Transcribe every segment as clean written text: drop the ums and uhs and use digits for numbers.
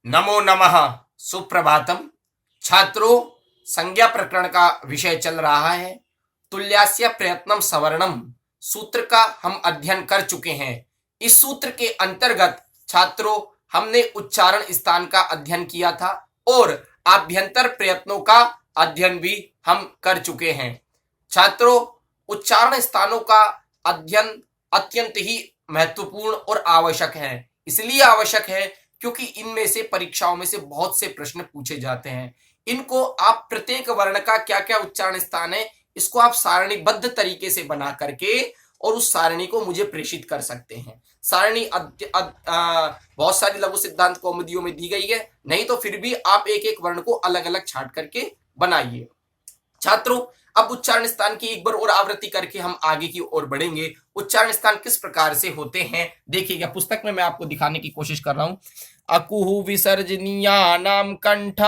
नमो नमः। सुप्रभातम छात्रों। संज्ञा प्रकरण का विषय चल रहा है। तुल्यास्य प्रयत्नम सवर्णम सूत्र का हम अध्ययन कर चुके हैं। इस सूत्र के अंतर्गत छात्रों हमने उच्चारण स्थान का अध्ययन किया था और आभ्यंतर प्रयत्नों का अध्ययन भी हम कर चुके हैं। छात्रों, उच्चारण स्थानों का अध्ययन अत्यंत ही महत्वपूर्ण और आवश्यक है। इसलिए आवश्यक है क्योंकि इनमें से परीक्षाओं में से बहुत से प्रश्न पूछे जाते हैं। इनको आप प्रत्येक वर्ण का क्या क्या उच्चारण स्थान है, इसको आप सारणीबद्ध तरीके से बना करके और उस सारणी को मुझे प्रेषित कर सकते हैं। सारणी बहुत सारी लघु सिद्धांत कौमुदियों में दी गई है, नहीं तो फिर भी आप एक एक वर्ण को अलग अलग छांट करके बनाइए। छात्रों, अब उच्चारण स्थान की एक बार और आवृत्ति करके हम आगे की ओर बढ़ेंगे। उच्चारण स्थान किस प्रकार से होते हैं देखिएगा, पुस्तक में मैं आपको दिखाने की कोशिश कर रहा हूं। अकुहु विसर्जनीयानाम कंठ,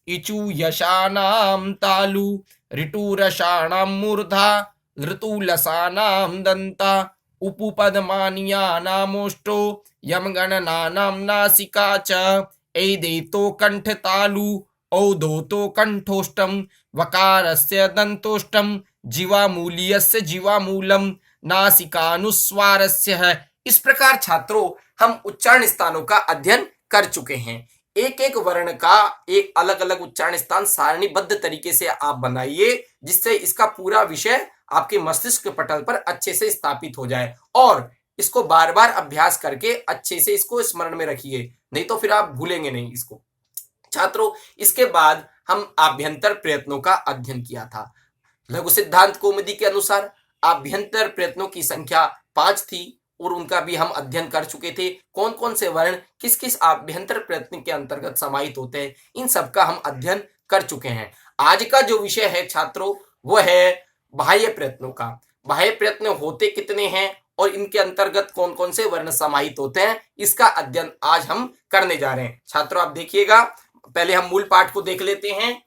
इचु यशानाम तालु, ऋतु रसानाम मूर्धा, ऋतु लसानाम दंता, उपपदमानियानामोष्टो, यम गणनानाम नासिका च, एदेतो कंठ तालु, औदोतो कंठोष्टम, वकारस्य दंतोष्टम, जीवामूलीयस्य जीवामूलम, नासिकानुस्वारस्य है। इस प्रकार छात्रों हम उच्चारण स्थानों का अध्ययन कर चुके हैं। एक एक वर्ण का एक अलग अलग उच्चारण स्थान सारणीबद्ध तरीके से आप बनाइए, जिससे इसका पूरा विषय आपके मस्तिष्क पटल पर अच्छे से स्थापित हो जाए और इसको बार बार अभ्यास करके अच्छे से इसको स्मरण में रखिए, नहीं तो फिर आप भूलेंगे नहीं इसको। छात्रों, इसके बाद हम आभ्यंतर प्रयत्नों का अध्ययन किया था। लघु सिद्धांत कौमुदी के अनुसार आभ्यंतर प्रयत्नों की संख्या 5 थी और उनका भी हम अध्ययन कर चुके थे। कौन कौन से वर्ण किस किस आभ्यंतर प्रयत्न के अंतर्गत समाहित होते हैं, इन सब का हम अध्ययन कर चुके हैं। आज का जो विषय है छात्रों, वो है बाह्य प्रयत्नों का। बाह्य प्रयत्न होते कितने हैं और इनके अंतर्गत कौन कौन से वर्ण समाहित होते हैं, इसका अध्ययन आज हम करने जा रहे हैं। छात्रों, आप देखिएगा, पहले हम मूल पाठ को देख लेते हैं।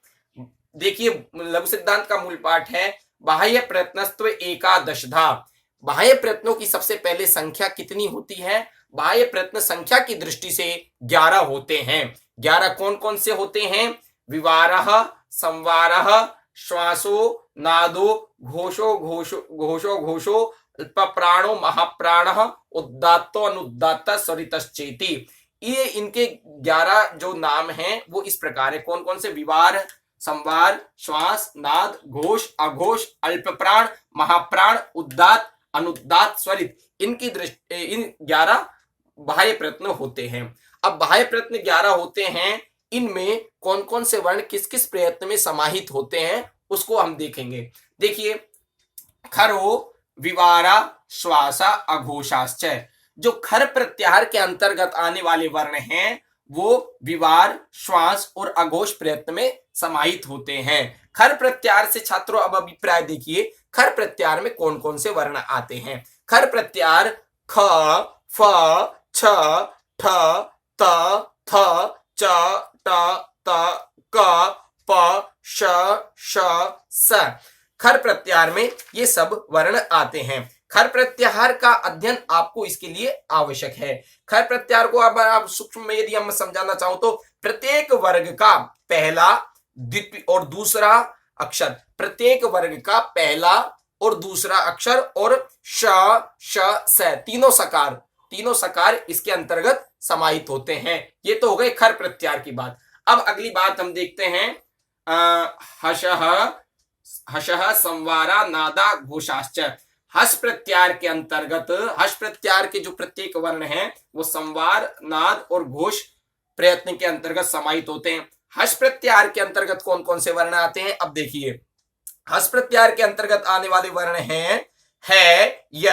देखिए, लघु सिद्धांत का मूल पाठ है बाह्य प्रयत्नस्त्व एकादशधा। बाह्य प्रयत्नों की सबसे पहले संख्या कितनी होती है? बाह्य प्रयत्न संख्या की दृष्टि से 11 होते हैं। 11 कौन कौन से होते हैं? विवारः, संवारः, श्वासो, नादो, घोषो घोषो घोषो घोषो, अल्पप्राणो महाप्राणः, उद्दात्तो अनुद्दात्त स्वरितश्चेति। ये इनके 11 जो नाम हैं वो इस प्रकार है। कौन कौन से? विवार, संवार, श्वास, नाद, घोष, अघोष, अल्पप्राण, महाप्राण, उद्दात, अनुद्दात, स्वरित। इनकी दृष्टि इन 11 बाह्य प्रयत्न होते हैं। अब बाह्य प्रयत्न 11 होते हैं, इनमें कौन कौन से वर्ण किस किस प्रयत्न में समाहित होते हैं उसको हम देखेंगे। देखिए, खरो, विवारा, श्वासा, अघोषाश्च। जो खर प्रत्याहार के अंतर्गत आने वाले वर्ण हैं वो विवार, श्वास और अघोष प्रयत्न में समाहित होते हैं। खर प्रत्याहार से छात्रों अब अभिप्राय देखिए, खर प्रत्याहार में कौन कौन से वर्ण आते हैं। खर प्रत्याहार ख, फ, छ, ठ, त, थ, च, ट, त, क, प, श, श, स। खर प्रत्याहार में ये सब वर्ण आते हैं। खर प्रत्याहार का अध्ययन आपको इसके लिए आवश्यक है। खर प्रत्याहार को अब आप सूक्ष्म में यदि हम समझाना चाहो तो प्रत्येक वर्ग का पहला, द्वितीय और दूसरा अक्षर, प्रत्येक वर्ग का पहला और दूसरा अक्षर और श, श, स, तीनों सकार इसके अंतर्गत समाहित होते हैं। ये तो हो गए खर प्रत्याहार की बात। अब अगली बात हम देखते हैं हशः, हशः, संवारा, नादा, घोषाश्च। हस प्रत्याहार के अंतर्गत हस प्रत्याहार के जो प्रत्येक वर्ण हैं वो संवार, नाद और घोष प्रयत्न के अंतर्गत समाहित होते हैं। हस प्रत्याहार के अंतर्गत कौन कौन से वर्ण आते हैं? अब देखिए, हस प्रत्याहार के अंतर्गत आने वाले वर्ण हैं है, य,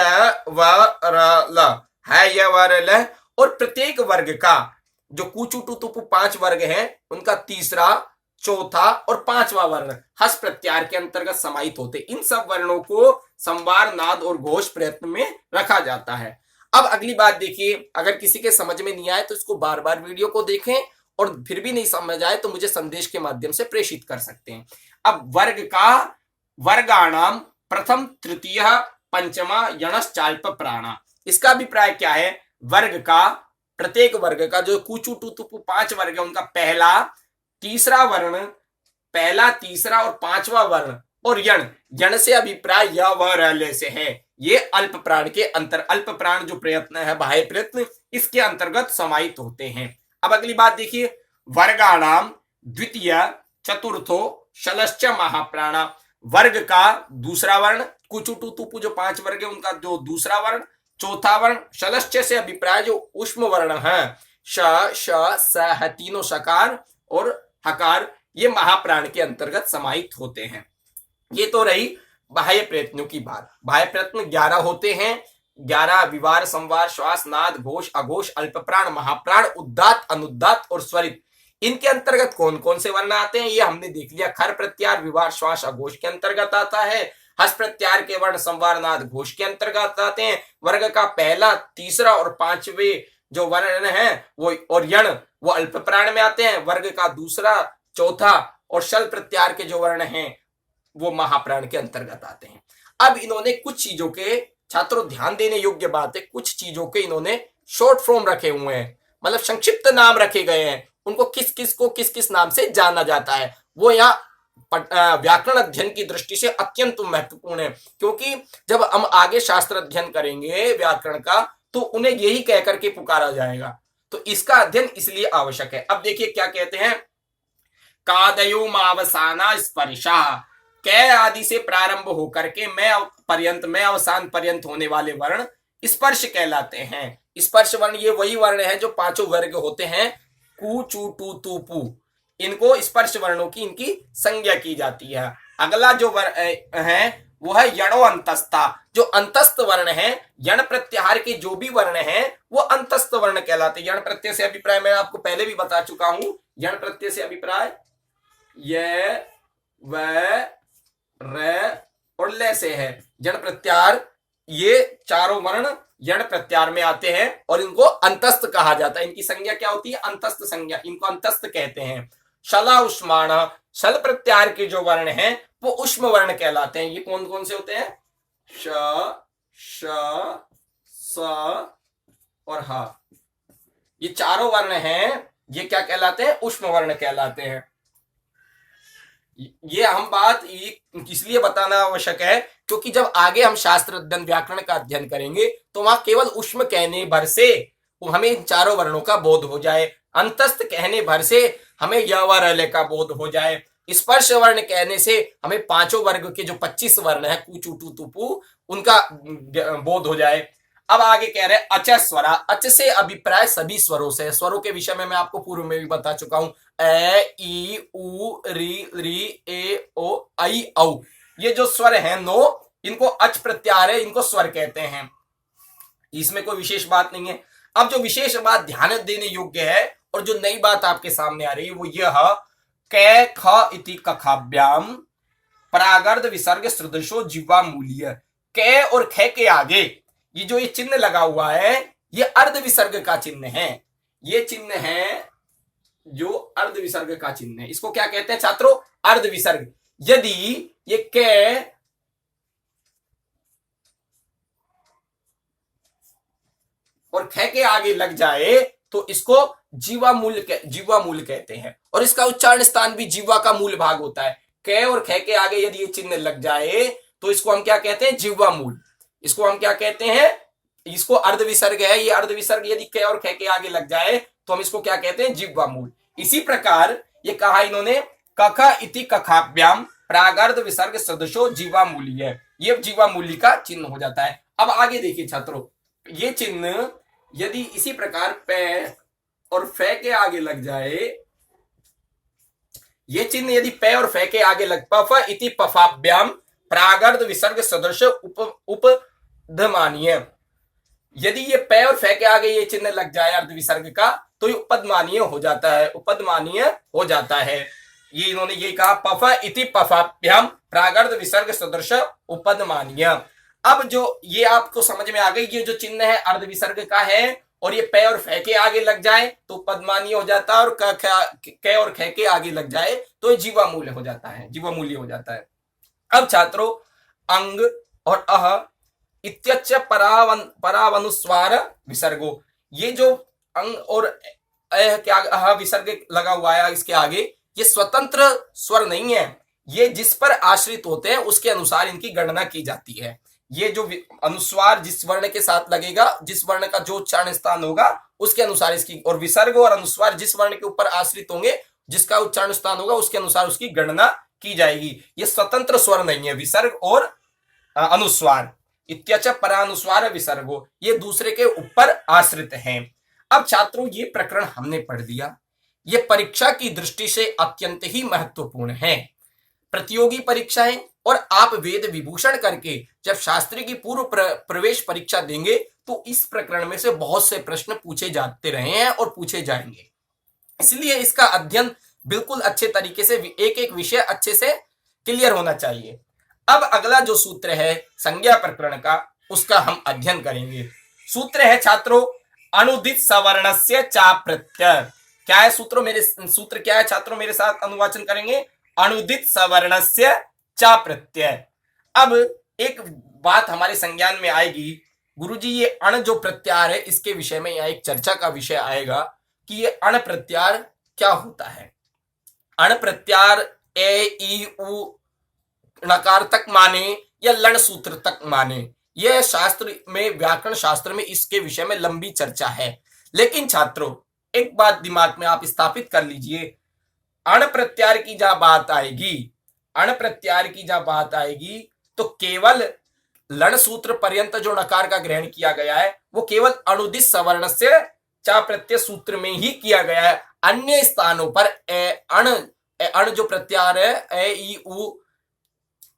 व, र, ल। है, य, व, र, ल। और प्रत्येक वर्ग का जो कुचु टु तुपु 5 वर्ग हैं उनका तीसरा, चौथा और 5वां वर्ण हस प्रत्याहार के अंतर्गत समाहित होते। इन सब वर्णों को संवार, नाद और घोष प्रयत्न में रखा जाता है। अब अगली बात देखिए, अगर किसी के समझ में नहीं आए तो इसको बार बार वीडियो को देखें और फिर भी नहीं समझ आए तो मुझे संदेश के माध्यम से प्रेषित कर सकते हैं। अब वर्ग का वर्गाणाम प्रथम, तृतीय, पंचमा, यणश्चाल्प प्राणा। इसका अभिप्राय क्या है? वर्ग का प्रत्येक वर्ग का जो कुचु टू तुपु 5 वर्ग है उनका पहला, तीसरा वर्ण, पहला, तीसरा और 5वां वर्ण और यण से अभिप्राय य व र ल से है। ये अल्प प्राण के अल्प प्राण जो प्रयत्न है, बाह्य प्रयत्न, इसके अंतर्गत समाहित होते हैं। अब अगली बात देखिए, वर्गाणाम द्वितीय चतुर्थो शलश्च महाप्राणा। वर्ग का दूसरा वर्ण, कुचु टू तुपु जो 5 वर्ग है उनका जो दूसरा वर्ण, चौथा वर्ण, शलश्च से अभिप्राय जो ऊष्म वर्ण है, श श स तीनों सकार और हकार, ये महाप्राण के अंतर्गत समाहित होते हैं। ये तो रही बाह्य प्रयत्नों की बात। बाह्य प्रयत्न 11 होते हैं। 11 विवार, संवार, श्वास, नाद, घोष, अघोष, अल्पप्राण, महाप्राण, उद्दात, अनुद्दात और स्वरित। इनके अंतर्गत कौन कौन से वर्ण आते हैं ये हमने देख लिया। खर प्रत्यार विवार श्वास अघोष के अंतर्गत आता है। हस प्रत्यार के वर्ण संवार, नाद, घोष के अंतर्गत आते हैं। वर्ग का पहला, तीसरा और 5वें जो वर्ण है वो और यण वो अल्प प्राण में आते हैं। वर्ग का दूसरा, चौथा और शल प्रत्यार के जो वर्ण हैं वो महाप्राण के अंतर्गत आते हैं। अब इन्होंने कुछ चीजों के, छात्रों ध्यान देने योग्य बात है, कुछ चीजों के इन्होंने शॉर्ट फॉर्म रखे हुए हैं, मतलब संक्षिप्त नाम रखे गए हैं। उनको किस किस को किस किस नाम से जाना जाता है वो यहाँ व्याकरण अध्ययन की दृष्टि से अत्यंत महत्वपूर्ण है, क्योंकि जब हम आगे शास्त्र अध्ययन करेंगे व्याकरण का तो उन्हें यही कहकर के पुकारा जाएगा, तो इसका अध्ययन इसलिए आवश्यक है। अब देखिए क्या कहते हैं, कादयो मावसाना स्पर्शा, कै आदि से प्रारंभ होकर के मैं अवसान पर्यंत होने वाले वर्ण स्पर्श कहलाते हैं। स्पर्श वर्ण ये वही वर्ण है जो 5 वर्ग होते हैं, कु चू टू तू पू, इनको स्पर्श वर्णों की इनकी संज्ञा की जाती है। अगला जो वर्ण है वो है यणो अंतस्था, जो अंतस्थ वर्ण है, यण प्रत्याहार के जो भी वर्ण है वो अंतस्थ वर्ण कहलाते हैं। यण प्रत्यय से अभिप्राय मैं आपको पहले भी बता चुका हूं, यण प्रत्यय से अभिप्राय ये व र और ले से है। जन प्रत्यार ये चारों वर्ण यण प्रत्यार में आते हैं और इनको अंतस्थ कहा जाता है। इनकी संज्ञा क्या होती है, अंतस्थ संज्ञा, इनको अंतस्थ कहते हैं। शला उष्माण, शल प्रत्यार के जो वर्ण हैं वो उष्म वर्ण कहलाते हैं। ये कौन कौन से होते हैं, श, श, स और ह, ये चारों वर्ण हैं, ये क्या कहलाते हैं, उष्म वर्ण कहलाते हैं। ये हम बात इसलिए बताना आवश्यक है क्योंकि जब आगे हम शास्त्र अध्ययन व्याकरण का अध्ययन करेंगे तो वहां केवल उष्म कहने भर से हमें इन चारों वर्णों का बोध हो जाए, अंतस्थ कहने भर से हमें य व र ल का बोध हो जाए, स्पर्श वर्ण कहने से हमें 5 वर्ग के जो 25 वर्ण है कु चू टू तुपु उनका बोध हो जाए। अब आगे कह रहे हैं अच स्वरा, अच से अभिप्राय सभी स्वरों से। स्वरों के विषय में मैं आपको पूर्व में भी बता चुका हूं, ए ई उ री री ए ओ आई औ, ये जो स्वर हैं 9, इनको अच प्रत्याहार है, इनको स्वर कहते हैं, इसमें कोई विशेष बात नहीं है। अब जो विशेष बात ध्यान देने योग्य है और जो नई बात आपके सामने आ रही है वो यह कै ख इति कखाभ्याम प्रागर्ध विसर्ग सदृशो जिह्वा मूल्य। कै और ख के आगे ये जो ये चिन्ह लगा हुआ है ये अर्ध विसर्ग का चिन्ह है। ये चिन्ह है जो अर्ध विसर्ग का चिन्ह है, इसको क्या कहते हैं छात्रों, अर्ध विसर्ग। यदि ये कै और ख के आगे लग जाए तो इसको जीवा मूल कहते हैं और इसका उच्चारण स्थान भी जीवा का मूल भाग होता है। कै और ख के आगे यदि ये चिन्ह लग जाए तो इसको हम क्या कहते हैं, जिह्वा मूल। इसको हम क्या कहते हैं, इसको अर्ध विसर्ग है, ये अर्ध विसर्ग यदि कै और ख के आगे लग जाए तो हम इसको क्या कहते हैं, जिह्वा मूल। इसी प्रकार ये कहा इन्होंने कख इति कखाभ्याम प्रागर्ध विसर्ग सदृशो जीवा मूल्य, ये जीवा मूल्य का चिन्ह हो जाता है। अब आगे देखिए छात्रों, ये चिन्ह यदि इसी प्रकार पै और फै के आगे लग जाए, ये चिन्ह यदि पै और फै के आगे लग, पफ इति पफाभ्याम प्रागर्ध विसर्ग सदृश उपधमानीय, यदि ये पै और फै के आगे ये चिन्ह लग जाए अर्ध विसर्ग का तो ये उपदमानीय हो जाता है, उपदमानीय हो जाता है। ये इन्होंने ये कहा पफ इति पफाभ्याम प्रागर्ध विसर्ग सदृश उपदमानीय। अब जो ये आपको समझ में आ गई, ये जो चिन्ह है अर्ध विसर्ग का है और ये पै और फै के आगे लग जाए तो पद्मानीय हो जाता है और कै और ख के आगे लग जाए तो ये जीवा मूल्य हो जाता है, जीवा मूल्य हो जाता है। अब छात्रों अंग और अह इत्यच्च परावनुस्वार विसर्गो, ये जो अंग और क्या विसर्ग लगा हुआ है इसके आगे, ये स्वतंत्र स्वर नहीं है, ये जिस पर आश्रित होते हैं उसके अनुसार इनकी गणना की जाती है। ये जो अनुस्वार जिस वर्ण के साथ लगेगा, जिस वर्ण का जो उच्चारण स्थान होगा उसके अनुसार इसकी, और विसर्ग और अनुस्वार जिस वर्ण के ऊपर आश्रित होंगे जिसका उच्चारण स्थान होगा उसके अनुसार उसकी गणना की जाएगी। ये स्वतंत्र स्वर नहीं है विसर्ग और अनुस्वार। इत्यच परानुस्वार विसर्गो, ये दूसरे के ऊपर आश्रित हैं। अब छात्रों ये प्रकरण हमने पढ़ लिया, ये परीक्षा की दृष्टि से अत्यंत ही महत्वपूर्ण है। प्रतियोगी परीक्षाएं और आप वेद विभूषण करके जब शास्त्री की पूर्व प्रवेश परीक्षा देंगे तो इस प्रकरण में से बहुत से प्रश्न पूछे जाते रहे हैं और पूछे जाएंगे, इसलिए इसका अध्ययन बिल्कुल अच्छे तरीके से एक एक विषय अच्छे से क्लियर होना चाहिए। अब अगला जो सूत्र है संज्ञा प्रकरण का, उसका हम अध्ययन करेंगे। सूत्र है छात्रों अनुदित सवर्णस्य चा प्रत्यय। क्या है सूत्र क्या है छात्रों, मेरे साथ अनुवाचन करेंगे। अनुदित सवर्णस्य चा प्रत्यय। अब एक बात हमारे संज्ञान में आएगी, गुरुजी ये अण जो प्रत्यार है इसके विषय में यहाँ एक चर्चा का विषय आएगा कि ये अण प्रत्यार क्या होता है। अण प्रत्यार ए ई उ नकार तक माने या लण सूत्र तक माने, यह शास्त्र में, व्याकरण शास्त्र में इसके विषय में लंबी चर्चा है। लेकिन छात्रों एक बात दिमाग में आप स्थापित कर लीजिए, अण प्रत्यार की जहां बात आएगी, अण प्रत्यार की जहां बात आएगी तो केवल लण सूत्र पर्यंत जो नकार का ग्रहण किया गया है वो केवल अनुदित सवर्ण से चा प्रत्यय सूत्र में ही किया गया है। अन्य स्थानों पर अण जो प्रत्यार है ए ई उ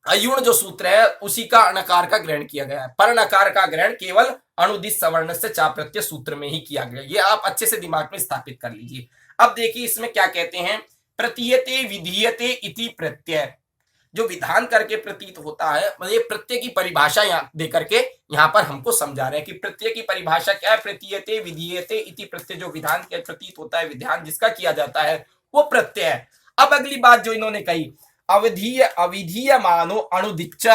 अयुण जो सूत्र है उसी का अणकार का ग्रहण किया गया है, पर नकार का ग्रहण केवल अनुदित सवर्ण से चा प्रत्यय सूत्र में ही किया गया। ये आप अच्छे से दिमाग में स्थापित कर लीजिए। अब देखिए इसमें क्या कहते हैं, प्रतीयते विधीयते इति प्रत्यय, जो विधान करके प्रतीत होता है, मतलब प्रत्यय की परिभाषा यहाँ दे करके यहाँ पर हमको समझा रहे हैं कि प्रत्यय की परिभाषा क्या है। प्रतीयते विधीयते इति प्रत्यय, जो विधान के प्रतीत होता है, विधान जिसका किया जाता है वो प्रत्यय है। अब अगली बात जो इन्होंने कही, अविधीयमानो अनुदिच्च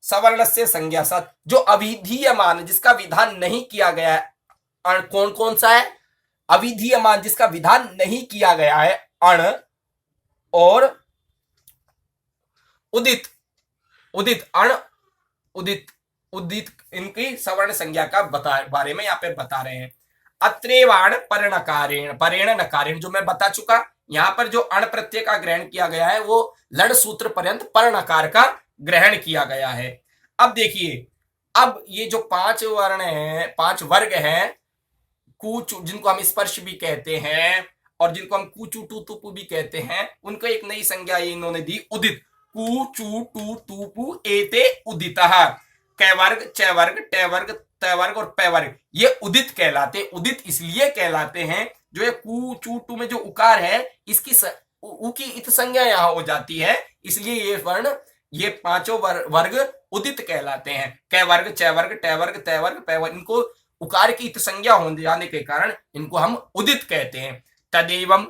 सवर्णस्य संज्ञा साथ, जो अविधीयमान जिसका विधान नहीं किया गया है, कौन कौन सा है, अविधीयमान जिसका विधान नहीं किया गया है, अण और उदित, अण उदित इनकी सवर्ण संज्ञा का बारे में यहाँ पे बता रहे हैं। अत्रेवाण परेण नकारेण, जो मैं बता चुका, यहाँ पर जो अण प्रत्यय का ग्रहण किया गया है वो लड़ सूत्र पर्यंत पर नकार का ग्रहण किया गया है। अब देखिए, अब ये जो 5 वर्ण हैं, 5 वर्ग हैं, कूच जिनको हम स्पर्श भी कहते हैं और जिनको हम कूचू टू तुपु भी कहते हैं, उनको एक नई संज्ञा इन्होंने दी, उदित। कूचू टू तुपु एते उदितः, कै वर्ग, च वर्ग, टे वर्ग, त वर्ग और पै वर्ग, ये उदित कहलाते। उदित इसलिए कहलाते हैं जो ये कू चू टू में जो उकार है इसकी उ की इत संज्ञा यहां हो जाती है, इसलिए ये वर्ण, ये 5 वर्ग उदित कहलाते हैं। कै वर्ग, च वर्ग, टे वर्ग, त वर्ग, पै वर्ग, इनको उकार की इत संज्ञा हो जाने के कारण इनको हम उदित कहते हैं। तदेवम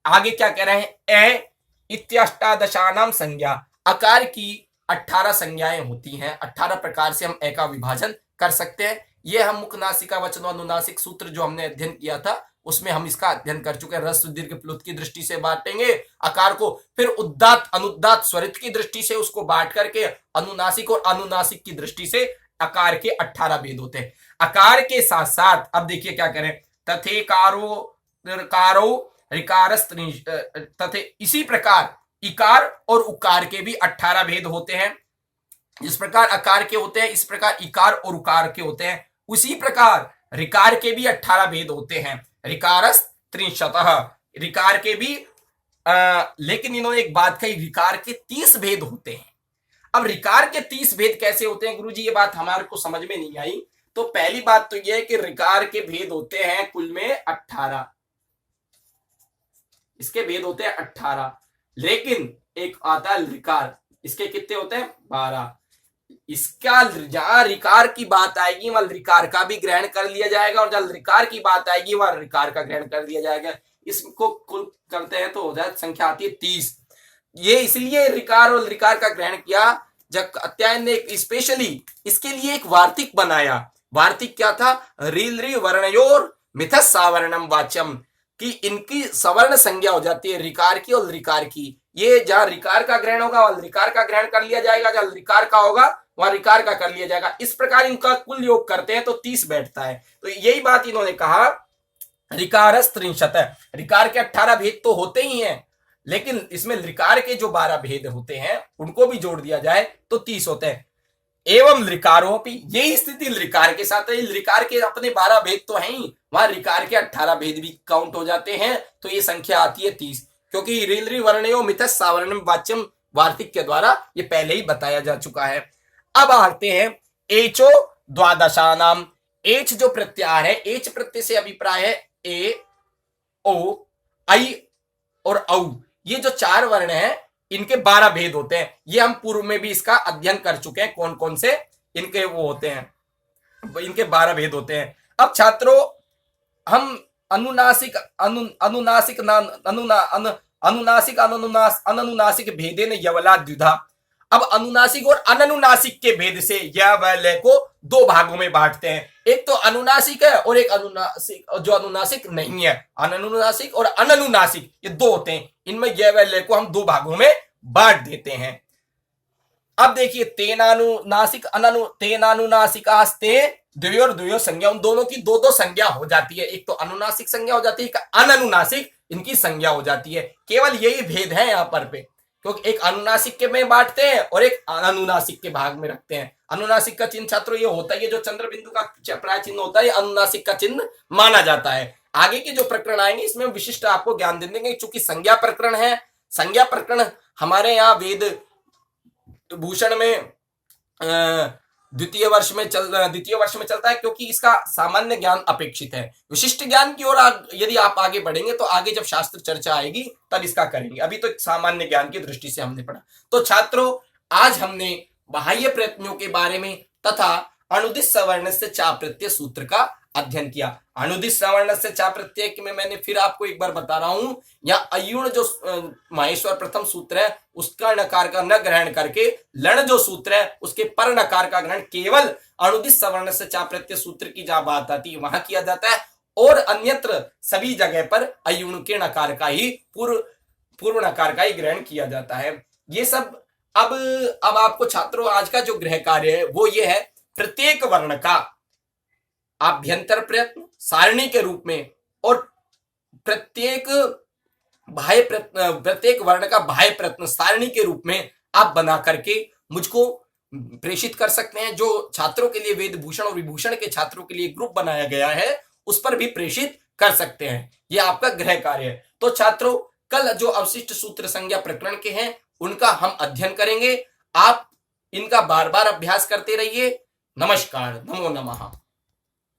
आगे क्या कह रहे हैं, ए इत्याष्टादशानाम संज्ञा, आकार की 18 संज्ञाएं होती हैं। 18 प्रकार से हम ए का विभाजन कर सकते हैं। ये हम मुख नासिका वचन अनुनासिक सूत्र जो हमने अध्ययन किया था उसमें हम इसका अध्ययन कर चुके हैं। रस्व दीर्घ प्लुत की दृष्टि से बांटेंगे आकार को, फिर उद्दात अनुदात स्वरित की दृष्टि से उसको बांट करके अनुनासिक और अनुनासिक की दृष्टि से आकार के 18 भेद होते हैं। आकार के साथ साथ अब देखिए क्या करें, तथे कारो तथे इसी प्रकार इकार और उकार के भी 18 भेद होते हैं। जिस प्रकार आकार के होते हैं इस प्रकार इकार और उकार के होते हैं, उसी प्रकार रिकार के भी 18 भेद होते हैं। रिकारस त्रिंशतः, रिकार के भी लेकिन इन्होंने एक बात कही, रिकार के 30 भेद होते हैं। अब रिकार के 30 भेद कैसे होते हैं गुरुजी, ये बात हमारे को समझ में नहीं आई। तो पहली बात तो यह है कि रिकार के भेद होते हैं कुल में 18, इसके भेद होते हैं 18, लेकिन एक आता है रिकार, इसके कितने होते हैं 12। इसका जहां रिकार की बात आएगी वहां रिकार का भी ग्रहण कर लिया जाएगा और जब रिकार की बात आएगी वहां रिकार का ग्रहण कर लिया जाएगा। इसको कुल करते हैं तो हो जाए संख्या आती है 30। ये इसलिए रिकार और रिकार का ग्रहण किया जब कात्यायन ने स्पेशली इसके लिए एक वार्तिक बनाया। वार्तिक क्या था, रील री वर्णयोर मिथस सावर्णम वाच्यम, कि इनकी सवर्ण संज्ञा हो जाती है ऋकार की और ऋकार की। ये जहां ऋकार का ग्रहण होगा वहां ऋकार का ग्रहण कर लिया जाएगा, जहां ऋकार का होगा वहां ऋकार का कर लिया जाएगा। इस प्रकार इनका कुल योग करते हैं तो 30 बैठता है। तो यही बात इन्होंने कहा ऋकारस त्रिंशत, ऋकार के 18 भेद तो होते ही हैं, लेकिन इसमें ऋकार के जो 12 भेद होते हैं उनको भी जोड़ दिया जाए तो 30 होते हैं। एवं ऋकारोपि, यही स्थिति ऋकार के साथ है। ऋकार के अपने 12 भेद तो हैं ही, वहां ऋकार के 18 भेद भी काउंट हो जाते हैं, तो ये संख्या आती है 30, क्योंकि ऋ वर्णयो मिथस सावर्णम वाच्यम वार्तिक के द्वारा ये पहले ही बताया जा चुका है। अब आते हैं एचो द्वादशानाम। एच जो प्रत्याहार है, एच प्रत्यय से अभिप्राय है ए, ओ, आई और औ। ये जो 4 वर्ण हैं इनके 12 भेद होते हैं। ये हम पूर्व में भी इसका अध्ययन कर चुके हैं, कौन कौन से इनके वो होते हैं, इनके 12 भेद होते हैं। अब छात्रों हम अनुनासिक अनुनासिक अनुनासिक भेदेन यवला द्विधा। अब अनुनासिक और अननुनासिक के भेद से यह व लय को 2 भागों में बांटते हैं। एक तो अनुनासिक है और एक अनुनासिक जो अनुनासिक नहीं है। अननुनासिक और अननुनासिक ये 2 होते हैं, इनमें यह व लय को हम 2 भागों में बांट देते हैं। अब देखिए तेनानुनासिक तेनानुनासिकास्ते द्वयोर द्वयो संज्ञा, उन दोनों की 2-2 संज्ञा हो जाती है। एक तो अनुनासिक संज्ञा हो जाती है, अननुनासिक इनकी संज्ञा हो जाती है। केवल यही भेद है यहाँ पर पे, क्योंकि एक अनुनासिक के में बांटते हैं और एक अनुनासिक के भाग में रखते हैं। अनुनासिक का चिन्ह छात्रों ये होता है, ये जो चंद्र बिंदु का प्राय चिन्ह होता है, अनुनासिक का चिन्ह माना जाता है। आगे के जो प्रकरण आएंगे इसमें विशिष्ट आपको ज्ञान दे देंगे, चूंकि संज्ञा प्रकरण है। संज्ञा प्रकरण हमारे यहाँ वेद भूषण में द्वितीय वर्ष में चलता है, क्योंकि इसका सामान्य ज्ञान अपेक्षित है। विशिष्ट ज्ञान की ओर यदि आप आगे बढ़ेंगे तो आगे जब शास्त्र चर्चा आएगी तब इसका करेंगे। अभी तो सामान्य ज्ञान की दृष्टि से हमने पढ़ा। तो छात्रों आज हमने बाह्य प्रत्ययों के बारे में तथा अनुदित सवर्ण से चा प्रत्यय सूत्र का अध्ययन किया। अनुदित सवर्ण से चा प्रत्यय में मैंने फिर आपको एक बार बता रहा हूं, या अयुण जो माहेश्वर प्रथम सूत्र है उसका नकार का न ग्रहण करके लण जो सूत्र है उसके पर नकार का ग्रहण केवल अनुदित सवर्ण से चा प्रत्यय सूत्र की जहां बात आती है वहां किया जाता है, और अन्यत्र सभी जगह पर अयुण के नकार का ही पूर्व नकार का ही ग्रहण किया जाता है। ये सब अब आपको छात्रों आज का जो गृह कार्य है वो ये है, प्रत्येक वर्ण का आभ्यंतर प्रयत्न सारणी के रूप में और प्रत्येक वर्ण का बाह्य प्रयत्न सारणी के रूप में आप बना करके मुझको प्रेषित कर सकते हैं। जो छात्रों के लिए वेद भूषण और विभूषण के छात्रों के लिए ग्रुप बनाया गया है उस पर भी प्रेषित कर सकते हैं। यह आपका गृह कार्य है। तो छात्रों कल जो अवशिष्ट सूत्र संज्ञा प्रकरण के हैं उनका हम अध्ययन करेंगे। आप इनका बार बार अभ्यास करते रहिए। नमस्कार, नमो नमः।